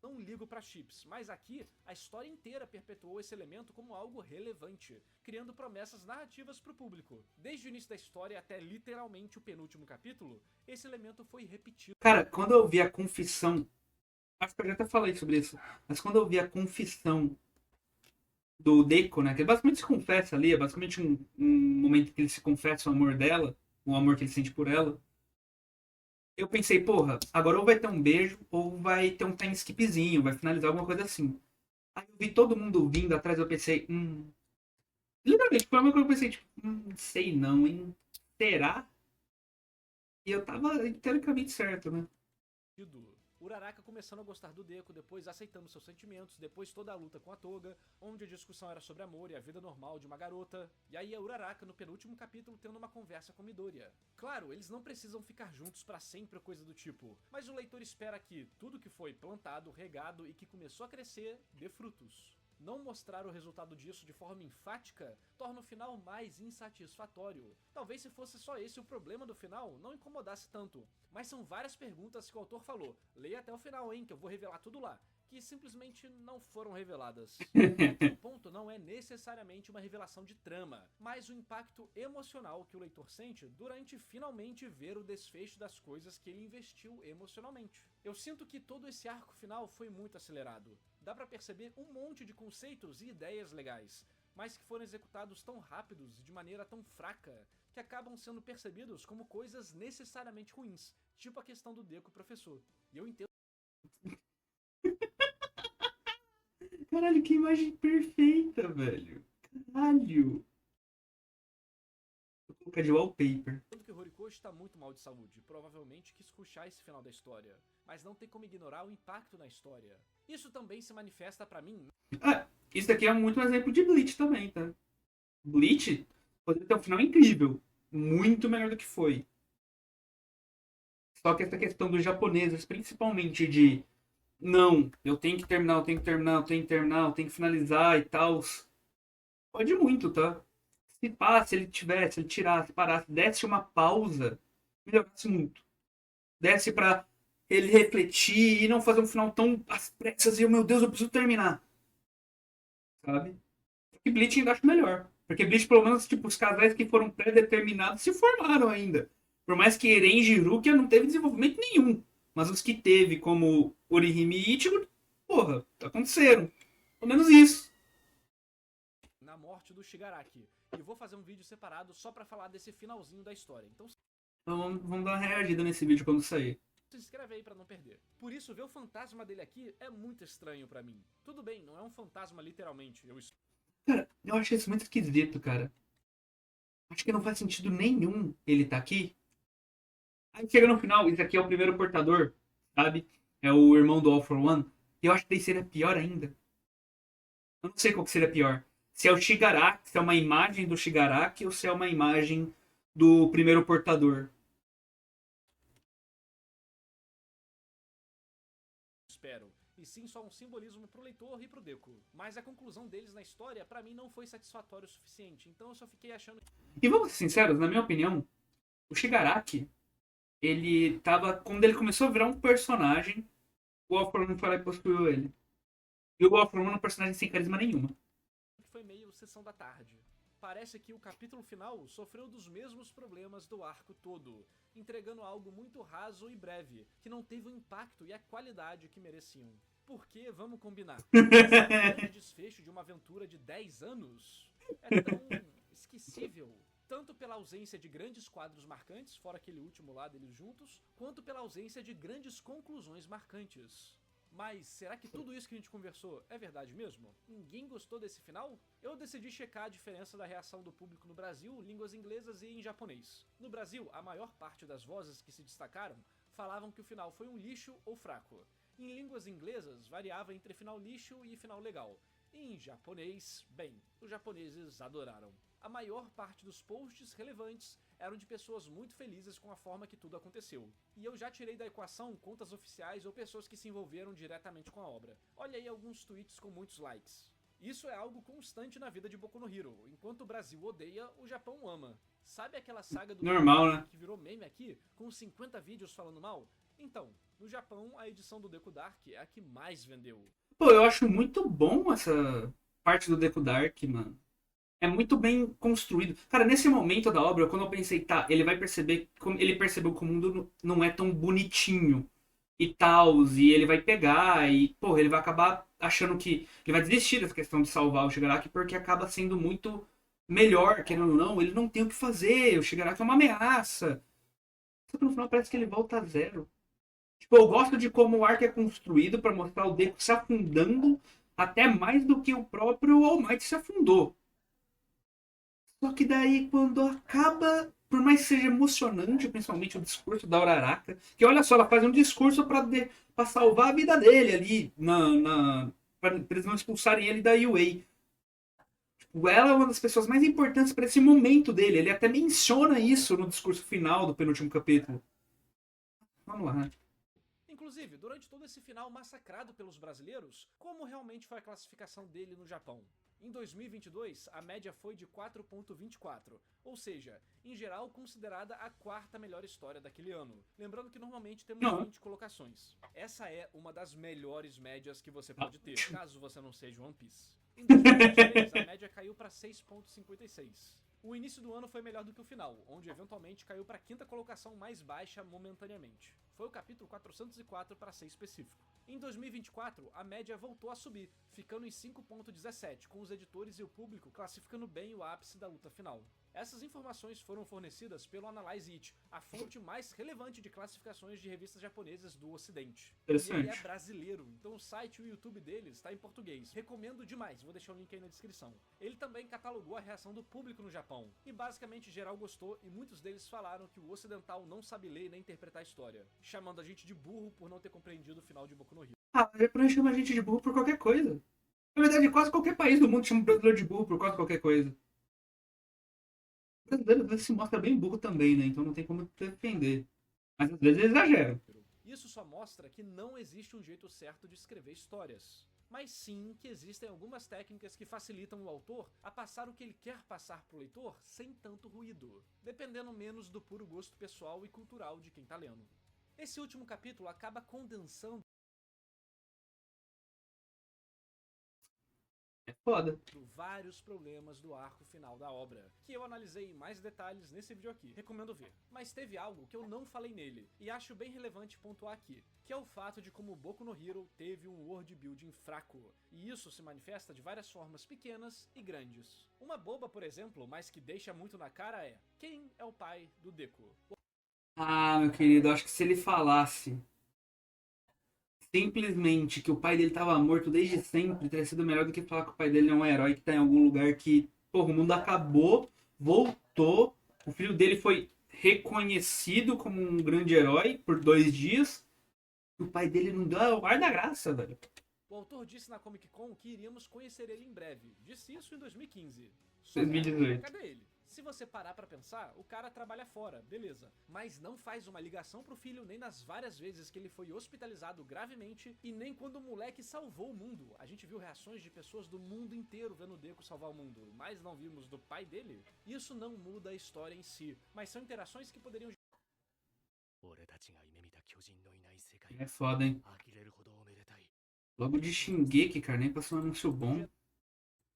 não ligo pra chips, mas aqui a história inteira perpetuou esse elemento como algo relevante, criando promessas narrativas pro público. Desde o início da história até literalmente o penúltimo capítulo, esse elemento foi repetido. Cara, quando eu vi a confissão, acho que eu já até falei sobre isso, mas quando eu vi a confissão do Deku, né, que ele basicamente se confessa ali, é basicamente um momento que ele se confessa o amor dela, o amor que ele sente por ela, eu pensei, porra, agora ou vai ter um beijo ou vai ter um time skipzinho, vai finalizar alguma coisa assim. Aí eu vi todo mundo vindo atrás, eu pensei, literalmente, foi uma coisa que eu pensei, tipo, sei não, hein? Será? E eu tava teoricamente certo, né? Uraraka começando a gostar do Deku, depois aceitando seus sentimentos, depois toda a luta com a Toga, onde a discussão era sobre amor e a vida normal de uma garota, e aí a Uraraka no penúltimo capítulo tendo uma conversa com Midoriya. Claro, eles não precisam ficar juntos pra sempre ou coisa do tipo, mas o leitor espera que tudo que foi plantado, regado e que começou a crescer, dê frutos. Não mostrar o resultado disso de forma enfática torna o final mais insatisfatório. Talvez se fosse só esse o problema do final, não incomodasse tanto. Mas são várias perguntas que o autor falou, leia até o final, hein, que eu vou revelar tudo lá, que simplesmente não foram reveladas. O ponto não é necessariamente uma revelação de trama, mas o impacto emocional que o leitor sente durante finalmente ver o desfecho das coisas que ele investiu emocionalmente. Eu sinto que todo esse arco final foi muito acelerado. Dá pra perceber um monte de conceitos e ideias legais, mas que foram executados tão rápidos e de maneira tão fraca que acabam sendo percebidos como coisas necessariamente ruins, tipo a questão do Deku professor. E eu entendo. Caralho, que imagem perfeita, velho. Caralho. Vou colocar de wallpaper. Que Horikoshi está muito mal de saúde, provavelmente quis rushar esse final da história, mas não tem como ignorar o impacto na história. Isso também se manifesta pra mim. Isso daqui é muito um exemplo de Bleach também, tá? Bleach poderia ter um final incrível. Muito melhor do que foi. Só que essa questão dos japoneses, principalmente de não, eu tenho que terminar, eu tenho que terminar, eu tenho que terminar, eu tenho que finalizar e tal. Pode muito, tá? Se pá, se ele tivesse, se ele tirasse, parasse, desse uma pausa, melhorasse muito. Desse pra ele refletir e não fazer um final tão às pressas e, meu Deus, eu preciso terminar. Sabe? E Bleach ainda acho melhor. Porque Bleach, pelo menos, tipo, os casais que foram pré-determinados se formaram ainda. Por mais que Eren e Rukia não teve desenvolvimento nenhum. Mas os que teve, como Orihime e Ichigo, porra, aconteceram. Pelo menos isso. Na morte do Shigaraki. E vou fazer um vídeo separado só pra falar desse finalzinho da história. Então Então vamos dar uma reagida nesse vídeo quando sair. se inscreve aí pra não perder. Por isso, ver o fantasma dele aqui é muito estranho pra mim. Tudo bem, não é um fantasma literalmente. Cara, eu acho isso muito esquisito, cara. Acho que não faz sentido nenhum ele tá aqui. Aí chega no final, esse aqui é o primeiro portador, sabe? É o irmão do All for One. E eu acho que daí seria pior ainda. Eu não sei qual que seria pior. Se é o Shigaraki, se é uma imagem do Shigaraki ou se é uma imagem do primeiro portador. Espero. E sim só um simbolismo pro leitor e pro Deku. Mas a conclusão deles na história, pra mim, não foi satisfatória o suficiente. Então eu só fiquei achando. E vamos ser sinceros, na minha opinião, o Shigaraki, ele tava. Quando ele começou a virar um personagem, o All for One foi lá e possuiu ele. E o All for One é um personagem sem carisma nenhuma. Que foi meio sessão da tarde. Parece que o capítulo final sofreu dos mesmos problemas do arco todo, entregando algo muito raso e breve, que não teve o impacto e a qualidade que mereciam. Porque, vamos combinar, esse grande desfecho de uma aventura de 10 anos é tão esquecível. Tanto pela ausência de grandes quadros marcantes, fora aquele último lá deles juntos, quanto pela ausência de grandes conclusões marcantes. Mas será que tudo isso que a gente conversou é verdade mesmo? Ninguém gostou desse final? Eu decidi checar a diferença da reação do público no Brasil, línguas inglesas e em japonês. No Brasil, a maior parte das vozes que se destacaram falavam que o final foi um lixo ou fraco. Em línguas inglesas, variava entre final lixo e final legal. E em japonês, bem, os japoneses adoraram. A maior parte dos posts relevantes eram de pessoas muito felizes com a forma que tudo aconteceu. E eu já tirei da equação contas oficiais ou pessoas que se envolveram diretamente com a obra. Olha aí alguns tweets com muitos likes. Isso é algo constante na vida de Boku no Hero. Enquanto o Brasil odeia, o Japão ama. Sabe aquela saga do Normal, Deku né? Dark que virou meme aqui, com 50 vídeos falando mal? Então, no Japão, a edição do Deku Dark é a que mais vendeu. Pô, eu acho muito bom essa parte do Deku Dark, mano. É muito bem construído. Cara, nesse momento da obra, quando eu pensei, tá, ele vai perceber, ele percebeu que o mundo não é tão bonitinho e tal, e ele vai pegar e, pô, ele vai acabar achando que ele vai desistir dessa questão de salvar o Shigaraki porque acaba sendo muito melhor, querendo ou não, ele não tem o que fazer, o Shigaraki é uma ameaça. Só que no final parece que ele volta a zero. Tipo, eu gosto de como o arco é construído pra mostrar o Deku se afundando até mais do que o próprio All Might se afundou. Só que daí, quando acaba, por mais que seja emocionante, principalmente o discurso da Uraraka, que olha só, ela faz um discurso pra salvar a vida dele ali, pra eles não expulsarem ele da UA. Tipo, ela é uma das pessoas mais importantes pra esse momento dele. Ele até menciona isso no discurso final do penúltimo capítulo. Vamos lá, né? Inclusive, durante todo esse final massacrado pelos brasileiros, como realmente foi a classificação dele no Japão? Em 2022, a média foi de 4.24, ou seja, em geral considerada a quarta melhor história daquele ano. Lembrando que normalmente temos Não. 20 colocações. Essa é uma das melhores médias que você pode ter, caso você não seja One Piece. Em 2023, a média caiu para 6.56. O início do ano foi melhor do que o final, onde eventualmente caiu para a quinta colocação mais baixa momentaneamente. Foi o capítulo 404 para ser específico. Em 2024, a média voltou a subir, ficando em 5.17, com os editores e o público classificando bem o ápice da luta final. Essas informações foram fornecidas pelo Analyze It, a fonte mais relevante de classificações de revistas japonesas do Ocidente. E ele é brasileiro, então o site e o YouTube deles está em português. Recomendo demais, vou deixar o link aí na descrição. Ele também catalogou a reação do público no Japão, e basicamente geral gostou e muitos deles falaram que o ocidental não sabe ler nem interpretar a história, chamando a gente de burro por não ter compreendido o final de Boku no Hero. Ah, o japonês chama a gente de burro por qualquer coisa. Na verdade, quase qualquer país do mundo chama o brasileiro de burro por quase qualquer coisa. O brasileiro às vezes se mostra bem burro também, né? Então não tem como defender. Mas às vezes exagera. Isso só mostra que não existe um jeito certo de escrever histórias. Mas sim que existem algumas técnicas que facilitam o autor a passar o que ele quer passar pro leitor sem tanto ruído, dependendo menos do puro gosto pessoal e cultural de quem tá lendo. Esse último capítulo acaba condensando É foda. vários problemas do arco final da obra, que eu analisei em mais detalhes nesse vídeo aqui, recomendo ver. Mas teve algo que eu não falei nele, e acho bem relevante pontuar aqui, que é o fato de como Boku no Hero teve um world building fraco, e isso se manifesta de várias formas pequenas e grandes. Uma boba, por exemplo, mas que deixa muito na cara é: quem é o pai do Deku? Ah, meu querido, acho que se ele falasse simplesmente que o pai dele tava morto desde sempre, teria sido melhor do que falar que o pai dele é um herói que tá em algum lugar que, porra, o mundo acabou, voltou, o filho dele foi reconhecido como um grande herói por 2 dias, e o pai dele não deu o ar da graça, velho. O autor disse na Comic Con que iríamos conhecer ele em breve. Disse isso em 2015. Só 2018. cadê ele? Se você parar pra pensar, o cara trabalha fora, beleza. Mas não faz uma ligação pro filho nem nas várias vezes que ele foi hospitalizado gravemente e nem quando o moleque salvou o mundo. A gente viu reações de pessoas do mundo inteiro vendo o Deku salvar o mundo, mas não vimos do pai dele. Isso não muda a história em si, mas são interações que poderiam É foda, hein? Logo de Shingeki, cara, nem passou um anúncio bom.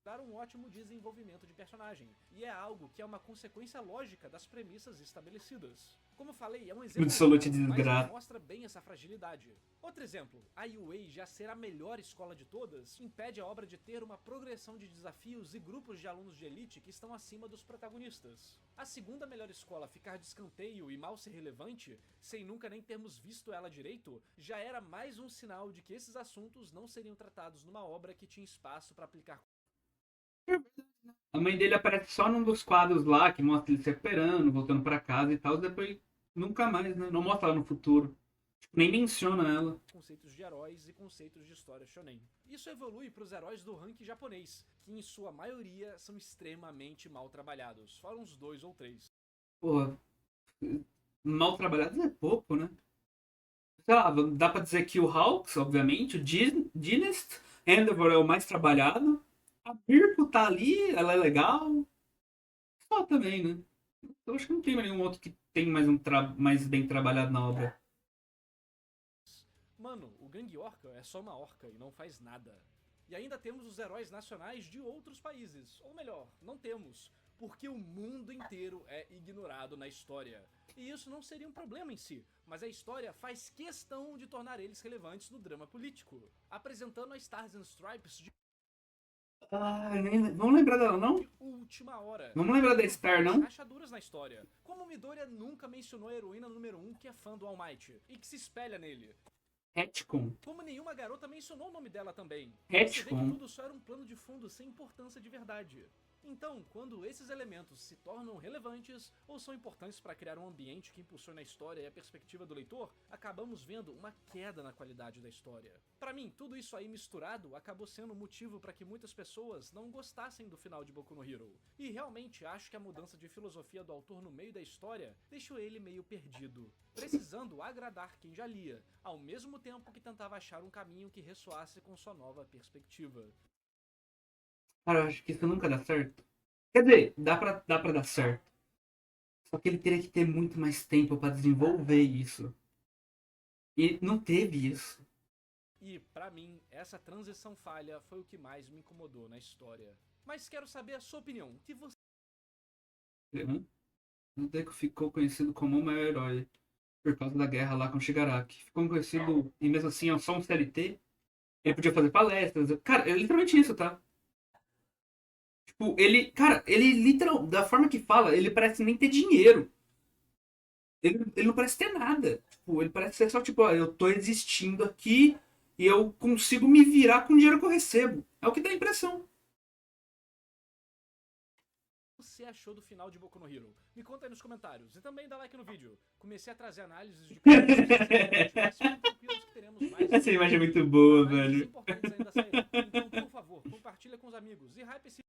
dar um ótimo desenvolvimento de personagem, e é algo que é uma consequência lógica das premissas estabelecidas. Como falei, é um exemplo Absolute claro, mas desgraça. ele mostra bem essa fragilidade. Outro exemplo, a UA já ser a melhor escola de todas impede a obra de ter uma progressão de desafios e grupos de alunos de elite que estão acima dos protagonistas. A segunda melhor escola ficar de escanteio e mal ser relevante, sem nunca nem termos visto ela direito, já era mais um sinal de que esses assuntos não seriam tratados numa obra que tinha espaço para aplicar. A mãe dele aparece só num dos quadros lá, que mostra ele se recuperando, voltando pra casa e tal, depois nunca mais, né? Não mostra ela no futuro. Tipo, nem menciona ela. Conceitos de heróis e conceitos de história shonen. Isso evolui para os heróis do ranking japonês, que em sua maioria são extremamente mal trabalhados, fora uns 2 ou 3. Porra, mal trabalhado é pouco, né? Sei lá, dá pra dizer que o Hawks, obviamente, o Dynast, Endeavor é o mais trabalhado. A Birko tá ali, ela é legal. Só também, né? Eu acho que não tem nenhum outro que tem mais bem trabalhado na obra. Mano, o Gang Orca é só uma orca e não faz nada. E ainda temos os heróis nacionais de outros países. Ou melhor, não temos, porque o mundo inteiro é ignorado na história. E isso não seria um problema em si, mas a história faz questão de tornar eles relevantes no drama político, apresentando a Stars and Stripes de Vamos lembrar dela, não? última hora. Vamos lembrar da Star, não? Rachaduras na história. Como Midoriya nunca mencionou a heroína número 1 que é fã do All Might e que se espelha nele. Retcon. Como nenhuma garota mencionou o nome dela também. Você vê que Retcon. tudo só era um plano de fundo sem importância de verdade. Então, quando esses elementos se tornam relevantes ou são importantes para criar um ambiente que impulsiona a história e a perspectiva do leitor, acabamos vendo uma queda na qualidade da história. Para mim, tudo isso aí misturado acabou sendo motivo para que muitas pessoas não gostassem do final de Boku no Hero. E realmente acho que a mudança de filosofia do autor no meio da história deixou ele meio perdido, precisando agradar quem já lia, ao mesmo tempo que tentava achar um caminho que ressoasse com sua nova perspectiva. Cara, eu acho que isso nunca dá certo. Quer dizer, dá pra dar certo. Só que ele teria que ter muito mais tempo pra desenvolver isso. E não teve isso. E, pra mim, essa transição falha foi o que mais me incomodou na história. Mas quero saber a sua opinião. O que você... O Deku ficou conhecido como o maior herói por causa da guerra lá com o Shigaraki. Ficou conhecido, e mesmo assim é só um CLT. Ele podia fazer palestras. Cara, é literalmente isso, tá? Tipo, ele literal, da forma que fala, ele parece nem ter dinheiro. Ele não parece ter nada. Tipo, ele parece ser só tipo, ó, eu tô existindo aqui e eu consigo me virar com o dinheiro que eu recebo. É o que dá a impressão. você achou do final de Boku no Hero? Me conta aí nos comentários. E também dá like no vídeo. Comecei a trazer análises de mas fiquem tranquilos que teremos mais... Essa imagem é muito boa, análises velho. importantes ainda sairão. Então, por favor, compartilha com os amigos e hype esse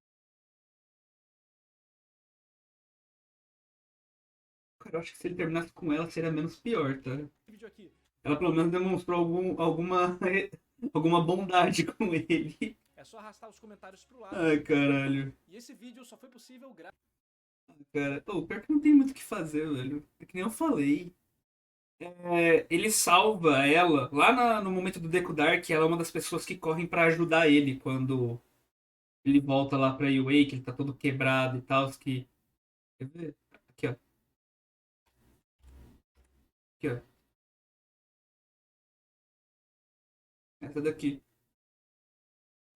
Cara, eu acho que se ele terminasse com ela, seria menos pior, tá? vídeo aqui. Ela pelo menos demonstrou alguma bondade com ele. É só arrastar os comentários pro lado. Ai, caralho. E esse vídeo só foi possível graças Cara, pô, pior que não tem muito o que fazer, velho. É que nem eu falei. Ele salva ela lá no momento do Deku Dark. Ela é uma das pessoas que correm pra ajudar ele quando ele volta lá pra UA, que ele tá todo quebrado e tal. Que... Quer ver? Aqui, ó. Aqui, ó. Essa daqui.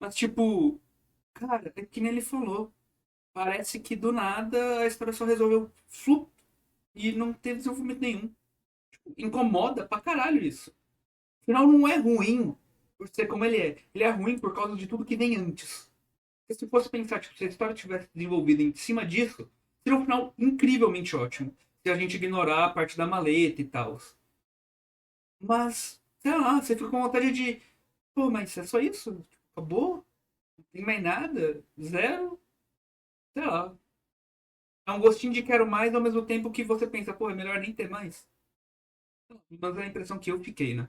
Mas, tipo, cara, é que nem ele falou. Parece que do nada a história só resolveu flup e não teve desenvolvimento nenhum. Incomoda pra caralho isso. Afinal, não é ruim por ser como ele é. Ele é ruim por causa de tudo que vem antes. Porque se fosse pensar, tipo, se a história tivesse desenvolvido em cima disso, seria um final incrivelmente ótimo. Se a gente ignorar a parte da maleta e tal. Mas, sei lá, você fica com vontade de. Pô, mas é só isso? Acabou? Não tem mais nada? Zero? Sei lá. É um gostinho de quero mais ao mesmo tempo que você pensa, pô, é melhor nem ter mais. Mas é a impressão que eu fiquei, né?